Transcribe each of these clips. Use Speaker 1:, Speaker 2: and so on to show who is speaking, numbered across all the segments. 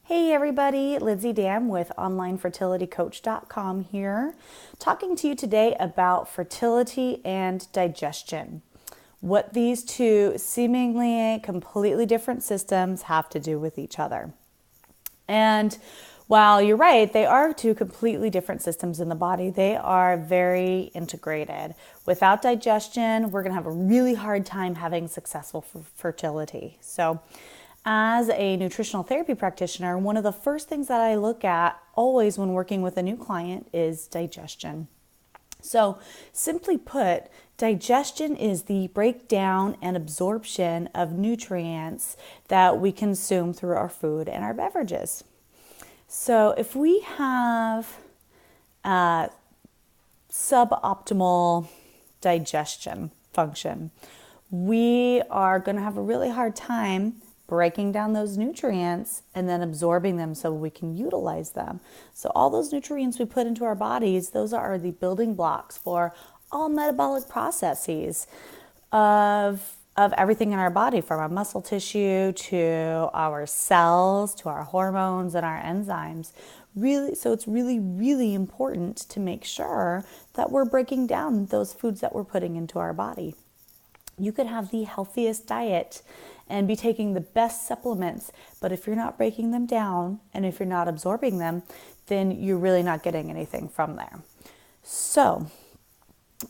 Speaker 1: Hey everybody, Lindsay Dam with onlinefertilitycoach.com here, talking to you today about fertility and digestion. What these two seemingly completely different systems have to do with each other. And while you're right, they are two completely different systems in the body. They are very integrated. Without digestion, we're going to have a really hard time having successful fertility. So, as a nutritional therapy practitioner, one of the first things that I look at always when working with a new client is digestion. So, simply put, digestion is the breakdown and absorption of nutrients that we consume through our food and our beverages. So, if we have suboptimal digestion function, we are going to have a really hard time breaking down those nutrients and then absorbing them so we can utilize them. So all those nutrients we put into our bodies, those are the building blocks for all metabolic processes of everything in our body, from our muscle tissue to our cells to our hormones and our enzymes. So it's really important to make sure that we're breaking down those foods that we're putting into our body. You could have the healthiest diet and be taking the best supplements, but if you're not breaking them down and if you're not absorbing them, then you're really not getting anything from there. So,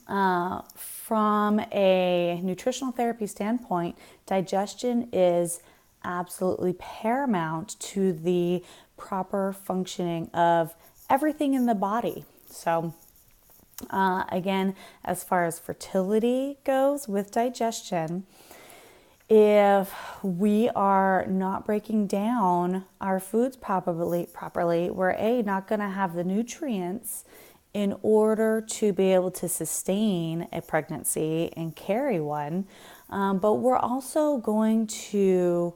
Speaker 1: from a nutritional therapy standpoint, digestion is absolutely paramount to the proper functioning of everything in the body. So, again, as far as fertility goes with digestion, if we are not breaking down our foods properly, we're not going to have the nutrients in order to be able to sustain a pregnancy and carry one. But we're also going to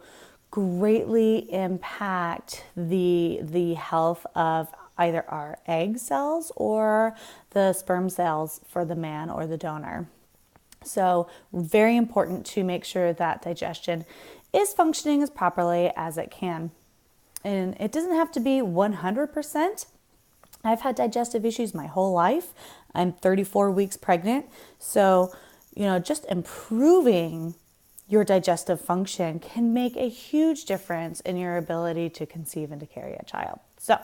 Speaker 1: greatly impact the health of either our egg cells or the sperm cells for the man or the donor. So very important to make sure that digestion is functioning as properly as it can. And it doesn't have to be 100%. I've had digestive issues my whole life. I'm 34 weeks pregnant. So, just improving your digestive function can make a huge difference in your ability to conceive and to carry a child. So,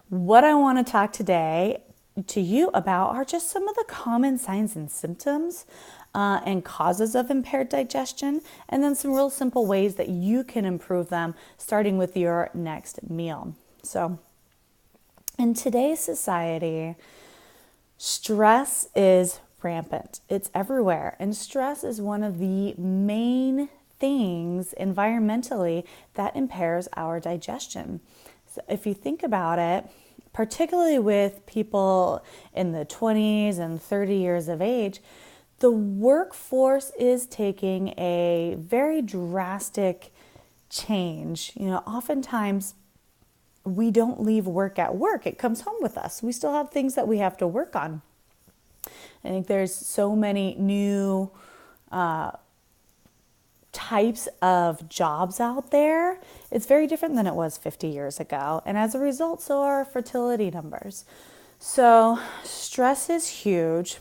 Speaker 1: what I want to talk today to you about are just some of the common signs and symptoms and causes of impaired digestion, and then some real simple ways that you can improve them, starting with your next meal. So, in today's society, stress is rampant. It's everywhere, and stress is one of the main things environmentally that impairs our digestion. So if you think about it, particularly with people in the 20s and 30 years of age, the workforce is taking a very drastic change. Oftentimes we don't leave work at work. It comes home with us. We still have things that we have to work on. I think there's so many new types of jobs out there. It's very different than it was 50 years ago. And as a result, so are fertility numbers. So stress is huge.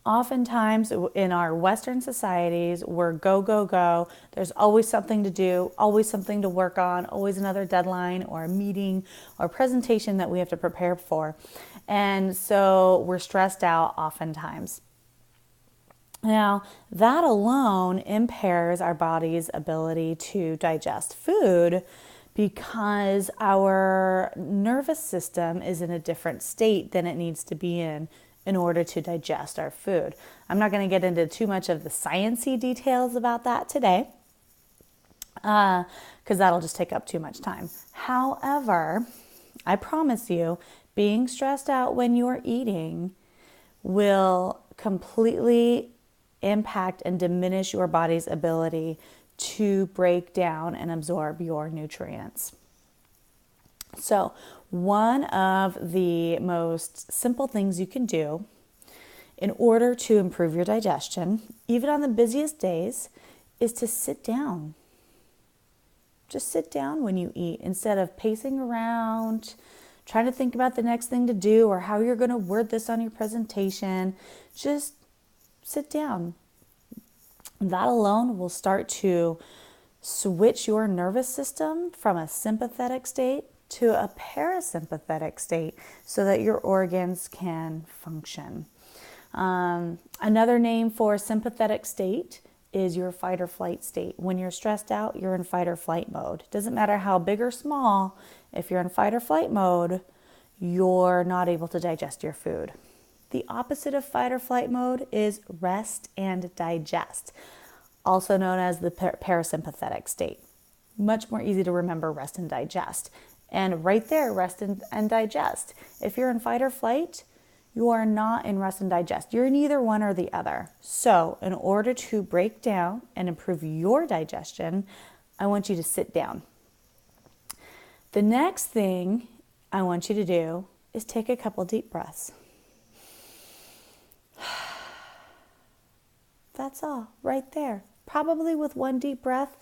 Speaker 1: Oftentimes in our Western societies, we're go, go, go. There's always something to do, always something to work on, always another deadline or a meeting or presentation that we have to prepare for. And so we're stressed out oftentimes. Now, that alone impairs our body's ability to digest food because our nervous system is in a different state than it needs to be in order to digest our food. I'm not going to get into too much of the sciencey details about that today because that'll just take up too much time. However, I promise you, being stressed out when you're eating will completely impact and diminish your body's ability to break down and absorb your nutrients. So, one of the most simple things you can do in order to improve your digestion, even on the busiest days, is to sit down. Just sit down when you eat instead of pacing around, trying to think about the next thing to do or how you're going to word this on your presentation. Just sit down. That alone will start to switch your nervous system from a sympathetic state to a parasympathetic state so that your organs can function. Another name for sympathetic state is your fight or flight state. When you're stressed out, you're in fight or flight mode. Doesn't matter how big or small, if you're in fight or flight mode, you're not able to digest your food. The opposite of fight or flight mode is rest and digest, also known as the parasympathetic state. Much more easy to remember rest and digest. And right there, rest and digest. If you're in fight or flight, you are not in rest and digest. You're in either one or the other. So in order to break down and improve your digestion, I want you to sit down. The next thing I want you to do is take a couple deep breaths. That's all, right there. Probably with one deep breath,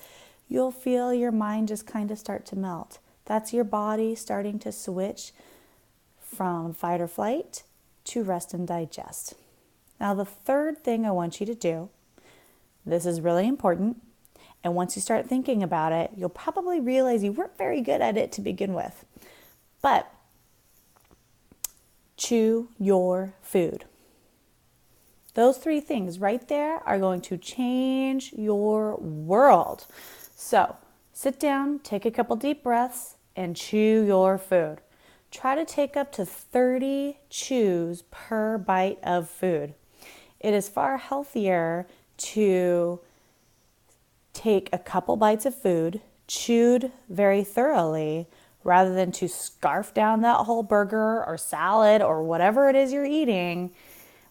Speaker 1: you'll feel your mind just kind of start to melt. That's your body starting to switch from fight or flight to rest and digest. Now, the third thing I want you to do, this is really important, and once you start thinking about it, you'll probably realize you weren't very good at it to begin with. But chew your food. Those three things right there are going to change your world. So sit down, take a couple deep breaths, and chew your food. Try to take up to 30 chews per bite of food. It is far healthier to take a couple bites of food, chewed very thoroughly, rather than to scarf down that whole burger or salad or whatever it is you're eating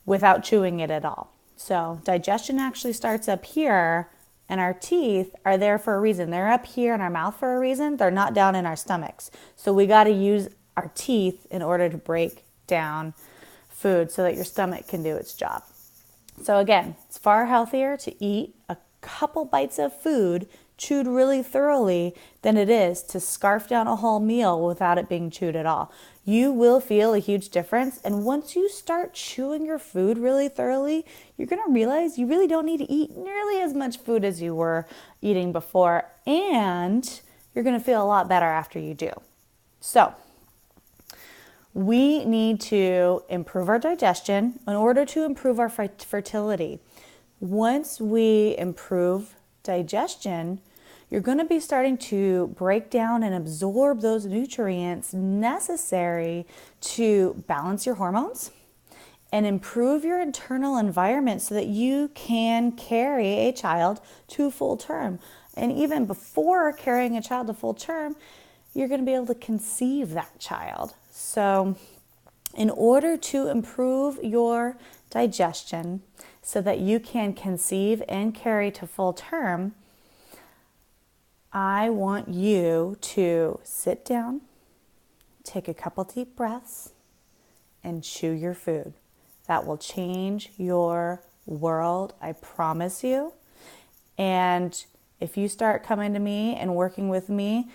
Speaker 1: without chewing it at all. So digestion actually starts up here, and our teeth are there for a reason. They're up here in our mouth for a reason. They're not down in our stomachs. So we got to use our teeth in order to break down food so that your stomach can do its job. So again, it's far healthier to eat a couple bites of food chewed really thoroughly than it is to scarf down a whole meal without it being chewed at all. You will feel a huge difference, and once you start chewing your food really thoroughly, you're going to realize you really don't need to eat nearly as much food as you were eating before, and you're going to feel a lot better after you do. So we need to improve our digestion in order to improve our fertility. Once we improve digestion, you're going to be starting to break down and absorb those nutrients necessary to balance your hormones and improve your internal environment so that you can carry a child to full term. And even before carrying a child to full term, you're going to be able to conceive that child. So in order to improve your digestion so that you can conceive and carry to full term, I want you to sit down, take a couple deep breaths, and chew your food. That will change your world, I promise you. And if you start coming to me and working with me,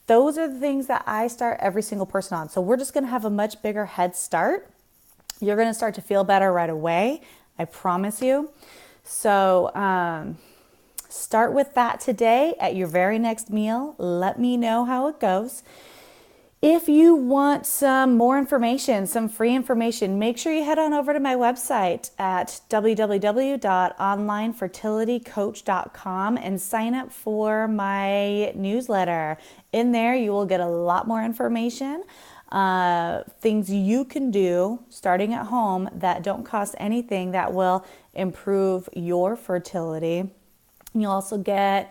Speaker 1: those are the things that I start every single person on. So we're just going to have a much bigger head start. You're going to start to feel better right away, I promise you. So start with that today at your very next meal. Let me know how it goes. If you want some more information, some free information, make sure you head on over to my website at www.onlinefertilitycoach.com and sign up for my newsletter. In there, you will get a lot more information, things you can do starting at home that don't cost anything that will improve your fertility. You'll also get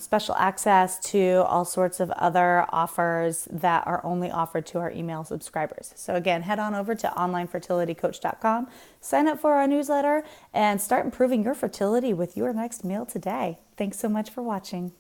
Speaker 1: special access to all sorts of other offers that are only offered to our email subscribers. So again, head on over to onlinefertilitycoach.com, sign up for our newsletter, and start improving your fertility with your next meal today. Thanks so much for watching.